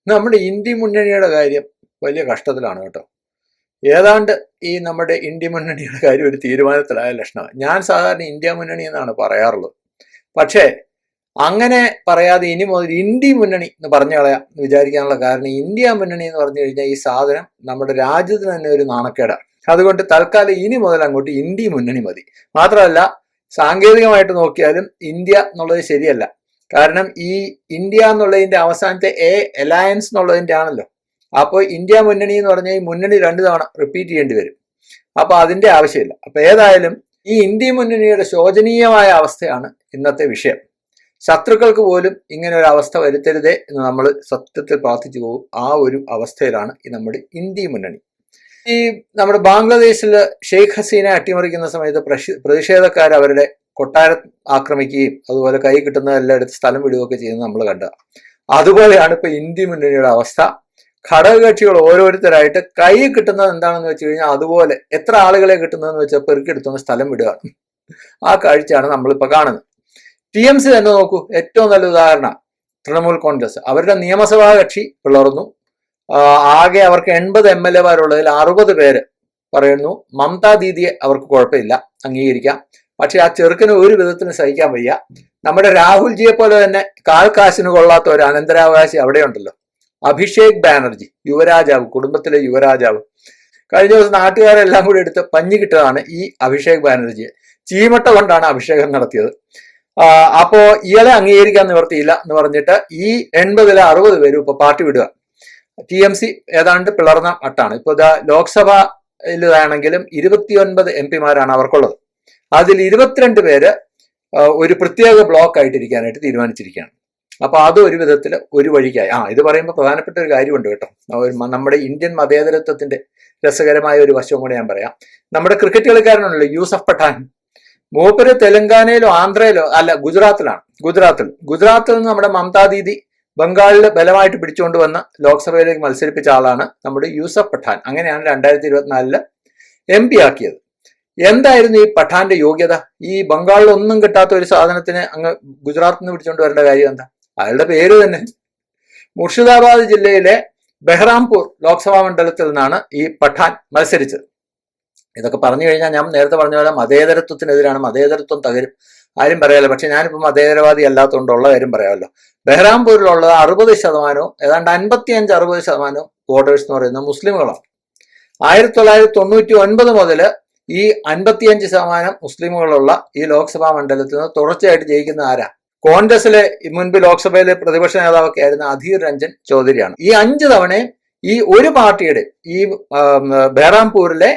നമ്മുടെ ഇന്ത്യ മുന്നണിയുടെ കാര്യം വലിയ കഷ്ടത്തിലാണ് കേട്ടോ. ഏതാണ്ട് ഈ നമ്മുടെ ഇന്ത്യ മുന്നണിയുടെ കാര്യം ഒരു തീരുമാനത്തിലായ ലക്ഷണമാണ്. ഞാൻ സാധാരണ ഇന്ത്യ മുന്നണി എന്നാണ് പറയാറുള്ളത്. പക്ഷേ അങ്ങനെ പറയാതെ ഇനി മുതൽ ഇന്ത്യ മുന്നണി എന്ന് പറഞ്ഞു കളയാം എന്ന് വിചാരിക്കാനുള്ള കാരണം, ഇന്ത്യ മുന്നണി എന്ന് പറഞ്ഞു കഴിഞ്ഞാൽ ഈ സാധനം നമ്മുടെ രാജ്യത്തിന് തന്നെ ഒരു നാണക്കേടാണ്. അതുകൊണ്ട് തൽക്കാലം ഇനി മുതൽ അങ്ങോട്ട് ഇന്ത്യ മുന്നണി മതി. മാത്രമല്ല, സാങ്കേതികമായിട്ട് നോക്കിയാലും ഇന്ത്യ എന്നുള്ളത് ശരിയല്ല. കാരണം ഈ ഇന്ത്യ എന്നുള്ളതിന്റെ അവസാനത്തെ അലയൻസ് എന്നുള്ളതിന്റെ ആണല്ലോ. അപ്പോൾ ഇന്ത്യ മുന്നണി എന്ന് പറഞ്ഞാൽ ഈ മുന്നണി 2 തവണ റിപ്പീറ്റ് ചെയ്യേണ്ടി വരും. അപ്പൊ അതിന്റെ ആവശ്യമില്ല. അപ്പൊ ഏതായാലും ഈ ഇന്ത്യ മുന്നണിയുടെ ശോചനീയമായ അവസ്ഥയാണ് ഇന്നത്തെ വിഷയം. ശത്രുക്കൾക്ക് പോലും ഇങ്ങനെ ഒരു അവസ്ഥ വരുത്തരുതേ എന്ന് നമ്മൾ സത്യത്തിൽ പ്രാർത്ഥിച്ചു പോകും. ആ ഒരു അവസ്ഥയിലാണ് ഈ നമ്മുടെ ഇന്ത്യ മുന്നണി. ഈ നമ്മുടെ ബംഗ്ലാദേശിൽ ഷെയ്ഖ് ഹസീന അട്ടിമറിക്കുന്ന സമയത്ത് പ്രതിഷേധക്കാർ അവരുടെ കൊട്ടാരം ആക്രമിക്കുകയും അതുപോലെ കൈ കിട്ടുന്നതെല്ലാം എടുത്ത് സ്ഥലം വിടുകയൊക്കെ ചെയ്യുന്നത് നമ്മൾ കണ്ട. അതുപോലെയാണ് ഇപ്പൊ ഇന്ത്യ മുന്നണിയുടെ അവസ്ഥ. ഘടകകക്ഷികൾ ഓരോരുത്തരായിട്ട് കൈ കിട്ടുന്നത് എന്താണെന്ന് വെച്ച് കഴിഞ്ഞാൽ അതുപോലെ എത്ര ആളുകളെ കിട്ടുന്നതെന്ന് വെച്ചാൽ പെറുക്കിയെടുത്തുകൊണ്ട് സ്ഥലം വിടുകയാണ്. ആ കാഴ്ചയാണ് നമ്മളിപ്പോൾ കാണുന്നത്. TMC തന്നെ നോക്കൂ, ഏറ്റവും നല്ല ഉദാഹരണം തൃണമൂൽ കോൺഗ്രസ്. അവരുടെ നിയമസഭാ കക്ഷി പിളർന്നു. ആകെ അവർക്ക് 80 MLA-മാരുള്ളതിൽ 60 പേര് പറയുന്നു മമതാ ദീദിയെ അവർക്ക് കുഴപ്പമില്ല, അംഗീകരിക്കാം. പക്ഷെ ആ ചെറുക്കിന് ഒരു വിധത്തിന് സഹിക്കാൻ വയ്യ. നമ്മുടെ രാഹുൽജിയെ പോലെ തന്നെ കാശിന് കൊള്ളാത്ത ഒരു അനന്തരാവകാശി അവിടെയുണ്ടല്ലോ, അഭിഷേക് ബാനർജി, യുവരാജാവ്, കുടുംബത്തിലെ യുവരാജാവ്. കഴിഞ്ഞ ദിവസം നാട്ടുകാരെല്ലാം കൂടി എടുത്ത് പഞ്ഞി കിട്ടതാണ് ഈ അഭിഷേക് ബാനർജിയെ. ചീമട്ട കൊണ്ടാണ് അഭിഷേകം നടത്തിയത്. അപ്പോ ഇയാളെ അംഗീകരിക്കാൻ നിവർത്തിയില്ല എന്ന് പറഞ്ഞിട്ട് ഈ 80-ലെ 60 പേരും ഇപ്പൊ പാർട്ടി വിടുക. TMC ഏതാണ്ട് പിളർന്ന മട്ടാണ്. ഇപ്പൊ ലോക്സഭയിലാണെങ്കിലും 29 MP-മാരാണ് അവർക്കുള്ളത്. അതിൽ 22 പേര് ഒരു പ്രത്യേക ബ്ലോക്ക് ആയിട്ടിരിക്കാനായിട്ട് തീരുമാനിച്ചിരിക്കുകയാണ്. അപ്പൊ അത് ഒരു വിധത്തിൽ ഒരു വഴിക്കായി. ഇത് പറയുമ്പോൾ പ്രധാനപ്പെട്ട ഒരു കാര്യമുണ്ട് കേട്ടോ. നമ്മുടെ ഇന്ത്യൻ മതേതരത്വത്തിന്റെ രസകരമായ ഒരു വശവും കൂടെ ഞാൻ പറയാം. നമ്മുടെ ക്രിക്കറ്റ് കളിക്കാരനാണല്ലോ യൂസഫ് പഠാൻ. മൂപ്പര് തെലങ്കാനയിലോ ആന്ധ്രയിലോ അല്ല, ഗുജറാത്തിൽ നിന്ന് നമ്മുടെ മമതാ ദീദി ബംഗാളിൽ ബലമായിട്ട് പിടിച്ചുകൊണ്ട് വന്ന് ലോക്സഭയിലേക്ക് മത്സരിപ്പിച്ച ആളാണ് നമ്മുടെ യൂസഫ് പഠാൻ. അങ്ങനെയാണ് 2024 MP ആക്കിയത്. എന്തായിരുന്നു ഈ പഠാന്റെ യോഗ്യത? ഈ ബംഗാളിൽ ഒന്നും കിട്ടാത്ത ഒരു സാധനത്തിന് അങ്ങ് ഗുജറാത്തിൽ നിന്ന് പിടിച്ചുകൊണ്ട് വരേണ്ട കാര്യം എന്താ? അയാളുടെ പേര് തന്നെ. മുർഷിദാബാദ് ജില്ലയിലെ ബെഹ്റാംപൂർ ലോക്സഭാ മണ്ഡലത്തിൽ നിന്നാണ് ഈ പഠാൻ മത്സരിച്ചത്. ഇതൊക്കെ പറഞ്ഞു കഴിഞ്ഞാൽ ഞാൻ നേരത്തെ പറഞ്ഞ പോലെ മതേതരത്വത്തിനെതിരാണ്. മതേതരത്വം തകരും, ആരും പറയാലോ. പക്ഷെ ഞാനിപ്പോൾ മതേതരവാദി അല്ലാത്തതുകൊണ്ടുള്ള കാര്യം പറയാമല്ലോ. ബെഹ്റാംപൂരിലുള്ളത് 60%, ഏതാണ്ട് 55-60% വോട്ടേഴ്സ് എന്ന് പറയുന്നത് മുസ്ലിമുകളാണ്. 1999 മുതൽ ഈ 55% മുസ്ലിമുകളുള്ള ഈ ലോക്സഭാ മണ്ഡലത്തിൽ നിന്ന് തുടർച്ചയായിട്ട് ജയിക്കുന്ന ആരാ? കോൺഗ്രസിലെ മുൻപ് ലോക്സഭയിലെ പ്രതിപക്ഷ നേതാവൊക്കെ ആയിരുന്ന അധീർ രഞ്ജൻ ചൗധരിയാണ്. ഈ 5 തവണയും ഈ ഒരു പാർട്ടിയുടെ ഈ ബെഹ്റാംപൂരിലെ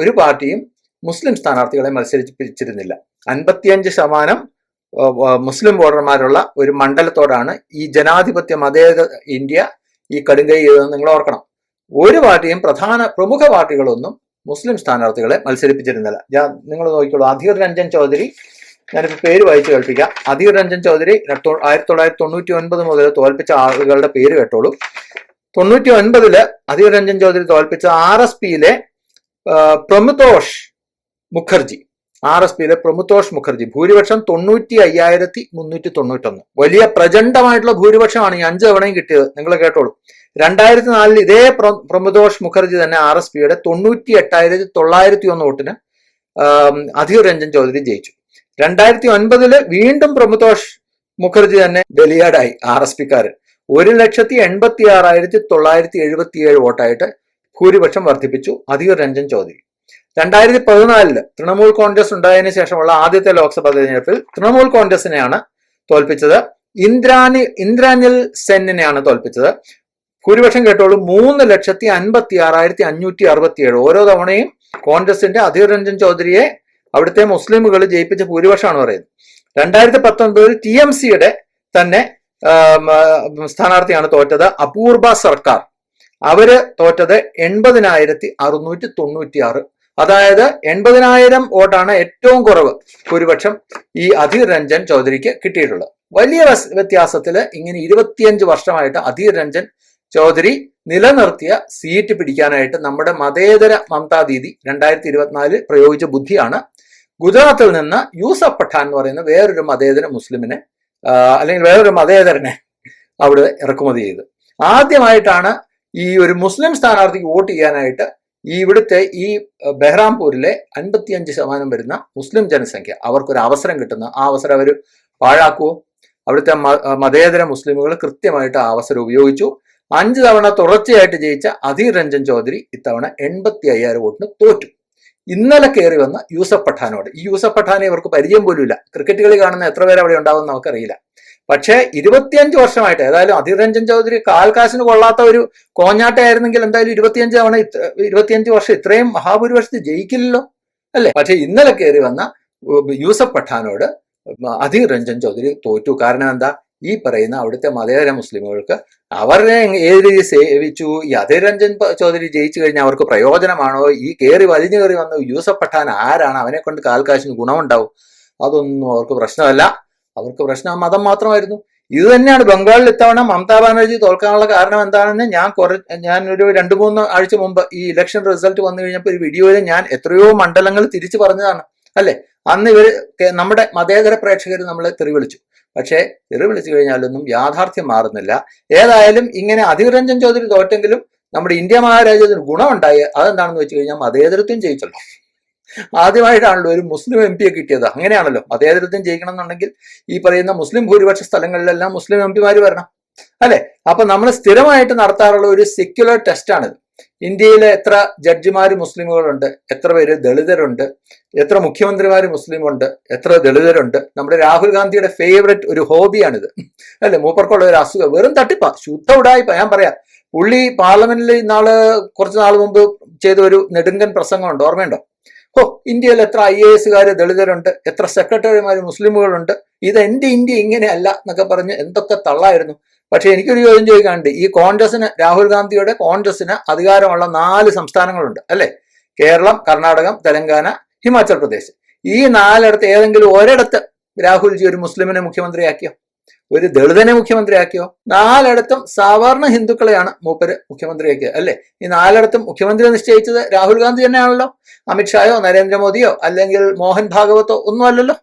ഒരു പാർട്ടിയും മുസ്ലിം സ്ഥാനാർത്ഥികളെ മത്സരിപ്പിച്ചിരുന്നില്ല. 55% മുസ്ലിം വോട്ടർമാരുള്ള ഒരു മണ്ഡലത്തോടാണ് ഈ ജനാധിപത്യ മതേതര ഇന്ത്യ ഈ കടുങ്കൈ ചെയ്തതെന്ന് നിങ്ങൾ ഓർക്കണം. ഒരു പാർട്ടിയും പ്രമുഖ പാർട്ടികളൊന്നും മുസ്ലിം സ്ഥാനാർത്ഥികളെ മത്സരിപ്പിച്ചിരുന്നില്ല. നിങ്ങൾ നോക്കിക്കോളൂ, അധീർ രഞ്ജൻ ചൗധരി, ഞാനിപ്പോൾ പേര് വായിച്ചു കേൾപ്പിക്കാം. അധീർ രഞ്ജൻ ചൗധരി 1999 മുതൽ തോൽപ്പിച്ച ആളുകളുടെ പേര് കേട്ടോളൂ. 99 അധീർ രഞ്ജൻ ചൗധരി തോൽപ്പിച്ച RSPയിലെ പ്രമുതോഷ് മുഖർജി. ഭൂരിപക്ഷം 95,391. വലിയ പ്രചണ്ഡമായിട്ടുള്ള ഭൂരിപക്ഷമാണ് ഈ 5 തവണയും കിട്ടിയത്. നിങ്ങൾ കേട്ടോളൂ. 2004 ഇതേ പ്രമുതോഷ് മുഖർജി തന്നെ RSPയുടെ 98,901 വോട്ടിന് അധീർ രഞ്ജൻ ചൗധരി ജയിച്ചു. 2009 വീണ്ടും പ്രമുതോഷ് മുഖർജി തന്നെ ബലിയാടായി. RSPക്കാരൻ 1,86,977 വോട്ടായിട്ട് ഭൂരിപക്ഷം വർദ്ധിപ്പിച്ചു അധീർ രഞ്ജൻ ചൗധരി. 2014 തൃണമൂൽ കോൺഗ്രസ് ഉണ്ടായതിനു ശേഷമുള്ള ആദ്യത്തെ ലോക്സഭാ തെരഞ്ഞെടുപ്പിൽ തൃണമൂൽ കോൺഗ്രസിനെയാണ് തോൽപ്പിച്ചത്. ഇന്ദ്രാനിൽ സെന്നിനെയാണ് തോൽപ്പിച്ചത്. ഭൂരിപക്ഷം കേട്ടോളൂ, 3,56,567. ഓരോ തവണയും കോൺഗ്രസിന്റെ അധീർ രഞ്ജൻ ചൗധരിയെ അവിടുത്തെ മുസ്ലിമുകൾ ജയിപ്പിച്ച ഭൂരിപക്ഷമാണ് പറയുന്നത്. 2019 TMCയുടെ തന്നെ സ്ഥാനാർത്ഥിയാണ് തോറ്റത്, അപൂർബ സർക്കാർ. അവര് തോറ്റത് 80,696. അതായത് 80,000 വോട്ടാണ് ഏറ്റവും കുറവ് ഭൂരിപക്ഷം ഈ അധീർ രഞ്ജൻ ചൗധരിക്ക് കിട്ടിയിട്ടുള്ളത്. വലിയ വ്യത്യാസത്തിൽ ഇങ്ങനെ 25 വർഷമായിട്ട് അധീർ രഞ്ജൻ ചൗധരി നിലനിർത്തിയ സീറ്റ് പിടിക്കാനായിട്ട് നമ്മുടെ മതേതര മമതാ ദീദി 2024 പ്രയോഗിച്ച ബുദ്ധിയാണ്. ഗുജറാത്തിൽ നിന്ന് യൂസഫ് പഠാൻ എന്ന് പറയുന്ന വേറൊരു മതേതര മുസ്ലിമിനെ അല്ലെങ്കിൽ വേറൊരു മതേതരനെ അവിടെ ഇറക്കുമതി ചെയ്ത്. ആദ്യമായിട്ടാണ് ഈ ഒരു മുസ്ലിം സ്ഥാനാർത്ഥിക്ക് വോട്ട് ചെയ്യാനായിട്ട് ഇവിടുത്തെ ഈ ബെഹ്റാംപൂരിലെ 55% വരുന്ന മുസ്ലിം ജനസംഖ്യ അവർക്കൊരു അവസരം കിട്ടുന്ന ആ അവസരം അവർ പാഴാക്കുവോ? അവിടുത്തെ മതേതര മുസ്ലിമുകൾ കൃത്യമായിട്ട് ആ അവസരം ഉപയോഗിച്ചു. 5 തവണ തുടർച്ചയായിട്ട് ജയിച്ച അധീർ രഞ്ജൻ ചൗധരി ഇത്തവണ 85,000 വോട്ടിന് തോറ്റു. ഇന്നലെ കയറി വന്ന യൂസഫ് പഠാനോട്, ഈ യൂസഫ് പഠാനെ ഇവർക്ക് പരിചയം പോലും ഇല്ല, ക്രിക്കറ്റ് കളി കാണുന്ന എത്ര പേര് അവിടെ ഉണ്ടാവും നമുക്കറിയില്ല. പക്ഷേ 25 വർഷമായിട്ട്, ഏതായാലും അധീർ രഞ്ജൻ ചൗധരി കാൽക്കാശിന് കൊള്ളാത്ത ഒരു കോഞ്ഞാട്ടയായിരുന്നെങ്കിൽ എന്തായാലും 25 വർഷം ഇത്രയും മഹാഭൂരിപക്ഷത്തിൽ ജയിക്കില്ലല്ലോ അല്ലെ. പക്ഷെ ഇന്നലെ കയറി വന്ന യൂസഫ് പഠാനോട് അധീർ രഞ്ജൻ ചൗധരി തോറ്റു. കാരണം എന്താ? ഈ പറയുന്ന അവിടുത്തെ മതേതര മുസ്ലിമുകൾക്ക് അവരെ ഏത് രീതി സേവിച്ചു, ഈ അധീർ രഞ്ജൻ ചൗധരി ജയിച്ചു കഴിഞ്ഞാൽ അവർക്ക് പ്രയോജനമാണോ, ഈ വലിഞ്ഞു കയറി വന്ന യൂസഫ് പഠാൻ ആരാണ്, അവനെ കൊണ്ട് കാൽക്കാശിന് ഗുണമുണ്ടാവും, അതൊന്നും അവർക്ക് പ്രശ്നമല്ല. അവർക്ക് പ്രശ്നം മതം മാത്രമായിരുന്നു. ഇത് തന്നെയാണ് ബംഗാളിൽ ഇത്തവണ മമതാ ബാനർജി തോൽക്കാനുള്ള കാരണം എന്താണെന്ന് ഞാൻ ഒരു 2-3 ആഴ്ച മുമ്പ് ഈ ഇലക്ഷൻ റിസൾട്ട് വന്നു കഴിഞ്ഞപ്പോൾ ഒരു വീഡിയോയിൽ ഞാൻ എത്രയോ മണ്ഡലങ്ങൾ തിരിച്ചു പറഞ്ഞതാണ് അല്ലെ. അന്ന് നമ്മുടെ മതേതര പ്രേക്ഷകർ നമ്മളെ തെറി വിളിച്ചു. പക്ഷേ തെറി വിളിച്ചു കഴിഞ്ഞാലൊന്നും യാഥാർത്ഥ്യം മാറുന്നില്ല. ഏതായാലും ഇങ്ങനെ അധീർ രഞ്ജൻ ചൗധരി തോറ്റെങ്കിലും നമ്മുടെ ഇന്ത്യ മഹാരാജ്യത്തിന് ഗുണമുണ്ടായി. അതെന്താണെന്ന് വെച്ച് കഴിഞ്ഞാൽ മതേതരത്വം ജയിച്ചല്ലോ. ആദ്യമായിട്ടാണല്ലോ ഒരു മുസ്ലിം MP കിട്ടിയത്. അങ്ങനെയാണല്ലോ, മതേതരത്വം ജയിക്കണം എന്നുണ്ടെങ്കിൽ ഈ പറയുന്ന മുസ്ലിം ഭൂരിപക്ഷ സ്ഥലങ്ങളിലെല്ലാം മുസ്ലിം MP വരണം അല്ലെ. അപ്പൊ നമ്മൾ സ്ഥിരമായിട്ട് നടത്താറുള്ള ഒരു സെക്യുലർ ടെസ്റ്റാണിത്. ഇന്ത്യയിലെ എത്ര ജഡ്ജിമാര് മുസ്ലിമുകളുണ്ട്, എത്ര പേര് ദളിതരുണ്ട്, എത്ര മുഖ്യമന്ത്രിമാര് മുസ്ലിമുണ്ട്, എത്ര ദളിതരുണ്ട്. നമ്മുടെ രാഹുൽ ഗാന്ധിയുടെ ഫേവറേറ്റ് ഒരു ഹോബിയാണിത് അല്ലെ. മൂപ്പർക്കുള്ള ഒരു അസുഖം വെറും തട്ടിപ്പ, ശുദ്ധ ഉടായിപ്പ. ഞാൻ പറയാം, പുള്ളി പാർലമെന്റിൽ കുറച്ചു നാൾ മുമ്പ് ചെയ്ത ഒരു നെടുങ്കൻ പ്രസംഗമുണ്ട്, ഓർമ്മയുണ്ടോ? ഇന്ത്യയിൽ എത്ര IAS ദളിതരുണ്ട്, എത്ര സെക്രട്ടറിമാര് മുസ്ലിമുകളുണ്ട്, ഇത് എന്റെ ഇന്ത്യ ഇങ്ങനെയല്ല എന്നൊക്കെ പറഞ്ഞ് എന്തൊക്കെ തള്ളായിരുന്നു. പക്ഷെ എനിക്കൊരു ചോദ്യം ചോദിക്കാനുണ്ട്. ഈ കോൺഗ്രസിന്, രാഹുൽ ഗാന്ധിയുടെ കോൺഗ്രസിന് അധികാരമുള്ള 4 സംസ്ഥാനങ്ങളുണ്ട് അല്ലെ. കേരളം, കർണാടകം, തെലങ്കാന, ഹിമാചൽ പ്രദേശ്. ഈ 4 ഏതെങ്കിലും ഒരിടത്ത് രാഹുൽജി ഒരു മുസ്ലിമിനെ മുഖ്യമന്ത്രിയാക്കിയോ, ഒരു ദളിതനെ മുഖ്യമന്ത്രിയാക്കിയോ? 4 സാധാരണ ഹിന്ദുക്കളെയാണ് മൂപ്പര് മുഖ്യമന്ത്രിയാക്കിയത് അല്ലെ. ഈ 4 മുഖ്യമന്ത്രി നിശ്ചയിച്ചത് രാഹുൽ ഗാന്ധി തന്നെയാണല്ലോ. അമിത്ഷായോ നരേന്ദ്രമോദിയോ അല്ലെങ്കിൽ മോഹൻ ഭാഗവതോ ഒന്നും അല്ലല്ലോ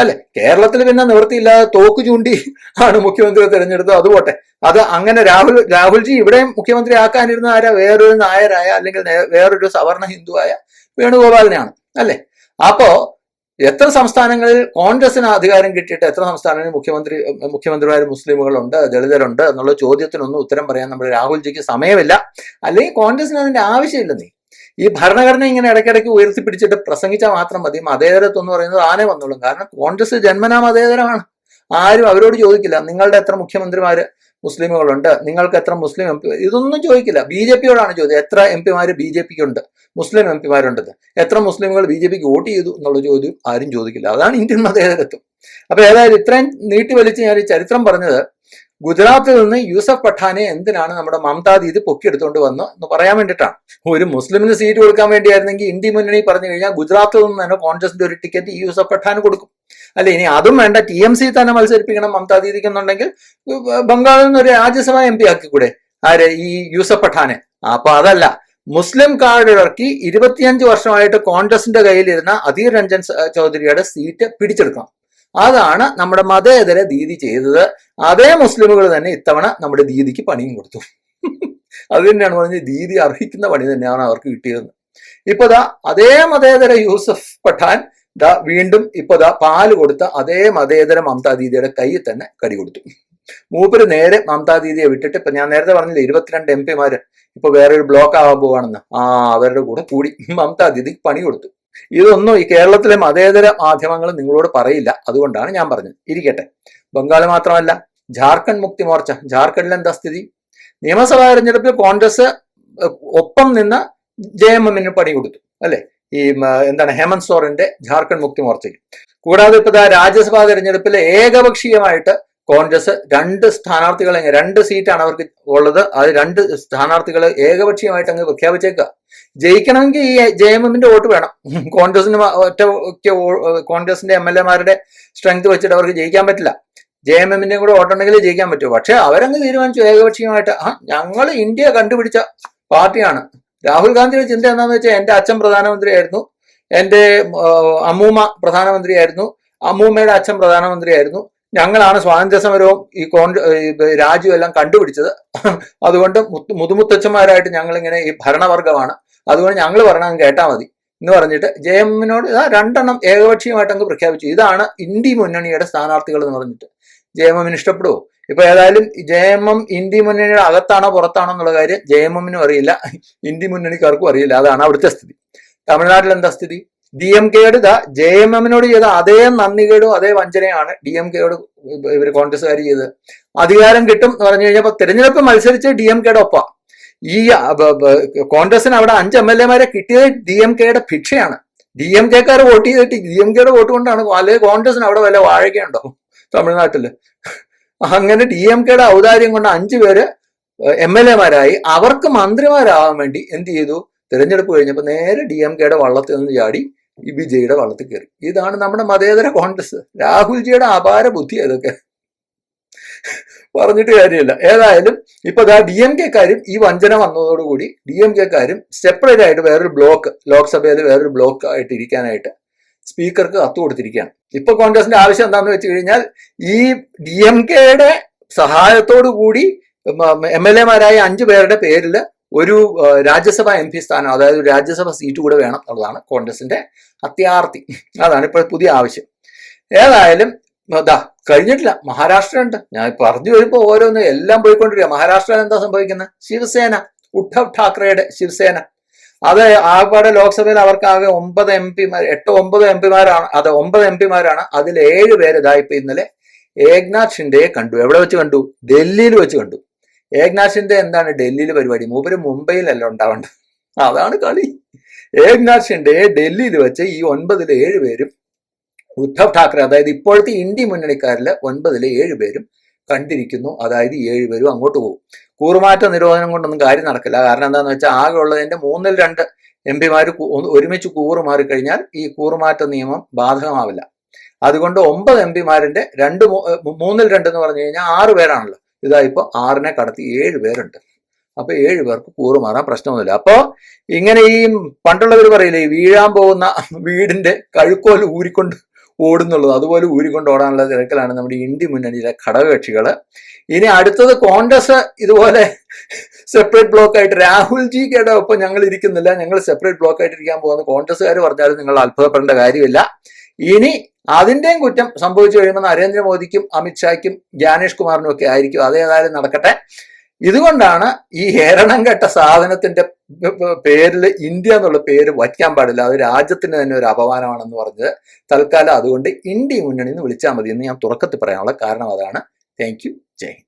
അല്ലെ. കേരളത്തിൽ പിന്നെ നിവൃത്തിയില്ലാതെ തോക്ക് ചൂണ്ടി ആണ് മുഖ്യമന്ത്രിയെ തിരഞ്ഞെടുത്തത്. അതുപോട്ടെ, അത് അങ്ങനെ രാഹുൽജി ഇവിടെയും മുഖ്യമന്ത്രി ആക്കാനിരുന്ന ആരാ? വേറൊരു നായരായ അല്ലെങ്കിൽ വേറൊരു സവർണ ഹിന്ദുവായ വേണുഗോപാലിനെയാണ് അല്ലെ. അപ്പോ എത്ര സംസ്ഥാനങ്ങളിൽ കോൺഗ്രസിന് അധികാരം കിട്ടിയിട്ട് എത്ര സംസ്ഥാനങ്ങളിൽ മുഖ്യമന്ത്രിമാർ മുസ്ലിമുകളുണ്ട്, ദളിതരുണ്ട് എന്നുള്ള ചോദ്യത്തിനൊന്നും ഉത്തരം പറയാൻ നമ്മുടെ രാഹുൽജിക്ക് സമയമില്ല. അല്ലെങ്കിൽ കോൺഗ്രസിന് അതിന്റെ ആവശ്യമില്ലെന്നേ. ഈ ഭരണഘടന ഇങ്ങനെ ഇടയ്ക്കിടയ്ക്ക് ഉയർത്തിപ്പിടിച്ചിട്ട് പ്രസംഗിച്ചാൽ മാത്രം മതി. മതേതരത്വം എന്ന് പറയുന്നത് ആനേ വന്നോളും. കാരണം കോൺഗ്രസ് ജന്മനാ മതേതരമാണ്. ആരും അവരോട് ചോദിക്കില്ല നിങ്ങളുടെ എത്ര മുഖ്യമന്ത്രിമാര് മുസ്ലിമുകളുണ്ട്, നിങ്ങൾക്ക് എത്ര മുസ്ലിം MP, ഇതൊന്നും ചോദിക്കില്ല. BJPയോടാണ് ചോദ്യം, എത്ര MP BJPക്ക് ഉണ്ട്, മുസ്ലിം MP എത്ര മുസ്ലിമുകൾ BJPക്ക് വോട്ട് ചെയ്തു എന്നുള്ള ചോദ്യം ആരും ചോദിക്കില്ല. അതാണ് ഇന്ത്യൻ മതേതരത്വം. അപ്പൊ ഏതായാലും ഇത്രയും നീട്ടി വലിച്ച് ഞാൻ ഈ ചരിത്രം പറഞ്ഞത് ഗുജറാത്തിൽ നിന്ന് യൂസഫ് പഠാനെ എന്തിനാണ് നമ്മുടെ മമതാ ദീദി പൊക്കിയെടുത്തുകൊണ്ട് വന്നു എന്ന് പറയാൻ വേണ്ടിയിട്ടാണ്. ഒരു മുസ്ലിമിന് സീറ്റ് കൊടുക്കാൻ വേണ്ടിയായിരുന്നെങ്കിൽ ഇന്ത്യ മുന്നണി പറഞ്ഞു കഴിഞ്ഞാൽ ഗുജറാത്തിൽ നിന്ന് തന്നെ കോൺഗ്രസിന്റെ ഒരു ടിക്കറ്റ് യൂസഫ് പഠാന് കൊടുക്കും അല്ലെ. ഇനി അതും വേണ്ട, TMC തന്നെ മത്സരിപ്പിക്കണം മമതാ ദീദിക്കുന്നുണ്ടെങ്കിൽ ബംഗാളിൽ നിന്ന് ഒരു രാജ്യസഭാ MP ആക്കിക്കൂടെ ആര്? ഈ യൂസഫ് പഠാനെ. അപ്പൊ അതല്ല, മുസ്ലിം കാർഡ് ഇറക്കി 25 വർഷമായിട്ട് കോൺഗ്രസിന്റെ കയ്യിലിരുന്ന അധീർ രഞ്ജൻ ചൗധരിയുടെ സീറ്റ് പിടിച്ചെടുക്കണം. അതാണ് നമ്മുടെ മതേതര ദീദി ചെയ്തത്. അതേ മുസ്ലിമുകൾ തന്നെ ഇത്തവണ നമ്മുടെ ദീദിക്ക് പണിയും കൊടുത്തു. അത് തന്നെയാണ് പറഞ്ഞത്, ദീദി അർഹിക്കുന്ന പണി തന്നെയാണ് അവർക്ക് കിട്ടിയതെന്ന്. ഇപ്പൊ അതേ മതേതര യൂസഫ് പഠാൻ വീണ്ടും പാല് കൊടുത്ത അതേ മതേതര മമതാ ദീദിയുടെ കയ്യിൽ തന്നെ കടി കൊടുത്തു. മൂപ്പര് നേരെ മമതാ ദീദിയെ വിട്ടിട്ട്, ഇപ്പൊ ഞാൻ നേരത്തെ പറഞ്ഞില്ലേ 22 MP ഇപ്പൊ വേറൊരു ബ്ലോക്ക് ആവാൻ പോവാണെന്ന്, അവരുടെ കൂടെ കൂടി മമതാ ദീദിക്ക് പണി കൊടുത്തു. ഇതൊന്നും ഈ കേരളത്തിലെ മതേതര മാധ്യമങ്ങൾ നിങ്ങളോട് പറയില്ല. അതുകൊണ്ടാണ് ഞാൻ പറഞ്ഞത്. ഇരിക്കട്ടെ, ബംഗാൾ മാത്രമല്ല, ജാർഖണ്ഡ് മുക്തി മോർച്ച, ജാർഖണ്ഡിൽ എന്താ സ്ഥിതി? നിയമസഭാ തെരഞ്ഞെടുപ്പിൽ കോൺഗ്രസ് ഒപ്പം നിന്ന് JMMന് പണി കൊടുത്തു അല്ലെ. ഈ ഹേമന്ത് സോറന്റെ ജാർഖണ്ഡ് മുക്തി മോർച്ചയ്ക്ക്. കൂടാതെ ഇപ്പൊ രാജ്യസഭാ തെരഞ്ഞെടുപ്പിൽ ഏകപക്ഷീയമായിട്ട് കോൺഗ്രസ് 2 സ്ഥാനാർത്ഥികളെ, 2 സീറ്റാണ് അവർക്ക് ഉള്ളത്. അത് 2 സ്ഥാനാർത്ഥികളെ ഏകപക്ഷീയമായിട്ട് അങ്ങ് പ്രഖ്യാപിച്ചേക്കുക. ജയിക്കണമെങ്കിൽ ഈ JMMന്റെ വോട്ട് വേണം. കോൺഗ്രസിന് കോൺഗ്രസിന്റെ MLA സ്ട്രെങ്ത് വെച്ചിട്ട് അവർക്ക് ജയിക്കാൻ പറ്റില്ല. JMMന്റെ കൂടെ വോട്ടുണ്ടെങ്കിൽ ജയിക്കാൻ പറ്റുമോ? പക്ഷെ അവരങ്ങ് തീരുമാനിച്ചു ഏകപക്ഷീയമായിട്ട്, ഞങ്ങൾ ഇന്ത്യ കണ്ടുപിടിച്ച പാർട്ടിയാണ്. രാഹുൽ ഗാന്ധിയുടെ ചിന്ത എന്താണെന്ന് വെച്ചാൽ, എന്റെ അച്ഛൻ പ്രധാനമന്ത്രിയായിരുന്നു, എന്റെ അമ്മൂമ്മ പ്രധാനമന്ത്രിയായിരുന്നു, അമ്മൂമ്മയുടെ അച്ഛൻ പ്രധാനമന്ത്രിയായിരുന്നു, ഞങ്ങളാണ് സ്വാതന്ത്ര്യ സമരവും ഈ രാജ്യവും എല്ലാം കണ്ടുപിടിച്ചത്, അതുകൊണ്ട് മുതുമുത്തച്ഛന്മാരായിട്ട് ഞങ്ങളിങ്ങനെ ഈ ഭരണവർഗമാണ്, അതുകൊണ്ട് ഞങ്ങൾ പറയണം കേട്ടാൽ മതി എന്ന് പറഞ്ഞിട്ട് JM-നോട് രണ്ടെണ്ണം ഏകപക്ഷീയമായിട്ട് അങ്ങ് പ്രഖ്യാപിച്ചു. ഇതാണ് ഇന്ത്യ മുന്നണിയുടെ സ്ഥാനാർത്ഥികൾ എന്ന് പറഞ്ഞിട്ട്. JM-ന് ഇഷ്ടപ്പെടുവോ? ഇപ്പൊ ഏതായാലും JM ഇന്ത്യ മുന്നണിയുടെ അകത്താണോ പുറത്താണോ എന്നുള്ള കാര്യം JM-നും അറിയില്ല, ഇന്ത്യ മുന്നണിക്കാർക്കും അറിയില്ല. അതാണ് അവിടുത്തെ സ്ഥിതി. തമിഴ്നാട്ടിൽ എന്താ സ്ഥിതി? DMK-യോട് JM-നോട് ചെയ്ത അതേ നന്ദികേടും അതേ വഞ്ചനയാണ് DMK-യോട് ഇവർ കോൺഗ്രസ്സുകാർ ചെയ്തത്. അധികാരം കിട്ടും എന്ന് പറഞ്ഞു കഴിഞ്ഞപ്പോൾ തെരഞ്ഞെടുപ്പ് മത്സരിച്ച് DMK-യുടെ ഒപ്പം ഈ കോൺഗ്രസിന് അവിടെ 5 MLA-മാരെ കിട്ടിയത് DMK-യുടെ ഭിക്ഷയാണ്. DMK-ക്കാർ വോട്ട് ചെയ്തിട്ട് DMK-യുടെ വോട്ട് കൊണ്ടാണ്, അല്ലെങ്കിൽ കോൺഗ്രസിന് അവിടെ വല്ല വാഴയ്ക്കുണ്ടോ തമിഴ്നാട്ടില്? അങ്ങനെ DMK-യുടെ ഔദാര്യം കൊണ്ട് 5 പേര് MLA-മാരായി. അവർക്ക് മന്ത്രിമാരാവാൻ വേണ്ടി എന്ത് ചെയ്തു? തിരഞ്ഞെടുപ്പ് കഴിഞ്ഞപ്പോൾ നേരെ DMK-യുടെ വള്ളത്തിൽ നിന്ന് ചാടി വിജയുടെ വള്ളത്തിൽ കയറി. ഇതാണ് നമ്മുടെ മതേതര കോൺഗ്രസ്. രാഹുൽജിയുടെ അപാര ബുദ്ധി അതൊക്കെ, പറഞ്ഞിട്ട് കാര്യമില്ല. ഏതായാലും ഇപ്പൊ DMK-ക്കാരും ഈ വഞ്ചന വന്നതോടുകൂടി DMK-ക്കാരും സെപ്പറേറ്റ് ആയിട്ട് വേറൊരു ബ്ലോക്ക്, ലോക്സഭയിൽ വേറൊരു ബ്ലോക്ക് ആയിട്ട് ഇരിക്കാനായിട്ട് സ്പീക്കർക്ക് കത്ത് കൊടുത്തിരിക്കുകയാണ്. ഇപ്പൊ കോൺഗ്രസിന്റെ ആവശ്യം എന്താണെന്ന് വെച്ച് കഴിഞ്ഞാൽ ഈ DMK-യുടെ സഹായത്തോടു കൂടി MLA-മാരായ 5 പേരുടെ പേരിൽ ഒരു രാജ്യസഭ MP സ്ഥാനം, അതായത് രാജ്യസഭ സീറ്റ് കൂടെ വേണം എന്നുള്ളതാണ് കോൺഗ്രസിന്റെ അത്യാർത്തി. അതാണ് ഇപ്പോൾ പുതിയ ആവശ്യം. ഏതായാലും കഴിഞ്ഞിട്ടില്ല. മഹാരാഷ്ട്ര ഉണ്ട്. ഞാൻ പറഞ്ഞു വരുമ്പോൾ ഓരോന്ന് എല്ലാം പോയിക്കൊണ്ടിരിക്കുക. മഹാരാഷ്ട്രയിൽ എന്താ സംഭവിക്കുന്നത്? ശിവസേന, ഉദ്ധവ് ഠാക്കറെയുടെ ശിവസേന, അത് ആകപ്പാടെ ലോക്സഭയിൽ അവർക്കാകെ 9 MP-മാർ, 8-9 MP-മാരാണ്. അത് 9 MP-മാരാണ്. അതിൽ 7 പേര് ഇപ്പൊ ഇന്നലെ ഏക്നാഥ് ഷിൻഡെയെ കണ്ടു. എവിടെ വെച്ച് കണ്ടു? ഡൽഹിയിൽ വെച്ച് കണ്ടു. ഏക്നാഥ് ഷിൻഡെ എന്താണ് ഡൽഹിയിൽ പരിപാടി? മൂപ്പര് മുംബൈയിലല്ല ഉണ്ടാവേണ്ടത്. അതാണ് കളി. ഏക്നാഥ് ഷിൻഡെയെ ഡൽഹിയിൽ വെച്ച് ഈ 9-ൽ 7 പേരും ഉദ്ധവ് ഠാക്കറെ, അതായത് ഇപ്പോഴത്തെ ഇന്ത്യ മുന്നണിക്കാരിൽ 9-ൽ 7 പേരും കണ്ടിരിക്കുന്നു. അതായത് 7 പേരും അങ്ങോട്ട് പോകും. കൂറുമാറ്റ നിരോധനം കൊണ്ടൊന്നും കാര്യം നടക്കില്ല. കാരണം എന്താണെന്ന് വെച്ചാൽ ആകെ ഉള്ളതിന്റെ 3-ൽ 2 MP-മാർ ഒരുമിച്ച് കൂറുമാറി കഴിഞ്ഞാൽ ഈ കൂറുമാറ്റ നിയമം ബാധകമാവില്ല. അതുകൊണ്ട് 9 MP-മാരിന്റെ 3-ൽ 2 എന്ന് പറഞ്ഞു കഴിഞ്ഞാൽ 6 പേരാണല്ലോ. ഇപ്പൊ 6-നെ കടത്തി 7 പേരുണ്ട്. അപ്പൊ 7 പേർക്ക് കൂറുമാറാൻ പ്രശ്നമൊന്നുമില്ല. അപ്പോ ഇങ്ങനെ ഈ പണ്ടുള്ളവർ പറയില്ലേ, ഈ വീഴാൻ പോകുന്ന വീടിന്റെ കഴുക്കോൽ ഊരിക്കൊണ്ട് ഓടുന്നുള്ളത്, അതുപോലെ ഊരിക്കൊണ്ട് ഓടാനുള്ള തിരക്കിലാണ് നമ്മുടെ ഇന്ത്യ മുന്നണിയിലെ ഘടകകക്ഷികള്. ഇനി അടുത്തത് കോൺഗ്രസ് ഇതുപോലെ സെപ്പറേറ്റ് ബ്ലോക്ക് ആയിട്ട്, രാഹുൽജിയുടെ ഒപ്പം ഞങ്ങൾ ഇരിക്കുന്നില്ല, ഞങ്ങൾ സെപ്പറേറ്റ് ബ്ലോക്ക് ആയിട്ട് ഇരിക്കാൻ പോകുന്ന കോൺഗ്രസ്സുകാർ പറഞ്ഞാലും നിങ്ങൾ അത്ഭുതപ്പെടേണ്ട കാര്യമില്ല. ഇനി അതിന്റെയും കുറ്റം സംഭവിച്ചു കഴിയുമ്പോൾ നരേന്ദ്രമോദിക്കും അമിത്ഷായ്ക്കും ജ്ഞാനേഷ് കുമാറിനും ഒക്കെ ആയിരിക്കും. അതേതായാലും നടക്കട്ടെ. ഇതുകൊണ്ടാണ് ഈ ഹേരണം കെട്ട സാധനത്തിന്റെ പേരിൽ ഇന്ത്യ എന്നുള്ള പേര് വയ്ക്കാൻ പാടില്ല, അത് രാജ്യത്തിന് തന്നെ ഒരു അപമാനമാണെന്ന് പറഞ്ഞത്. തൽക്കാലം അതുകൊണ്ട് ഇന്ത്യ മുന്നണി എന്ന് വിളിച്ചാൽ മതി എന്ന് ഞാൻ തുറക്കത്തിൽ പറയാനുള്ള കാരണം അതാണ്. Thank you. ജയ് ഹിന്ദ്.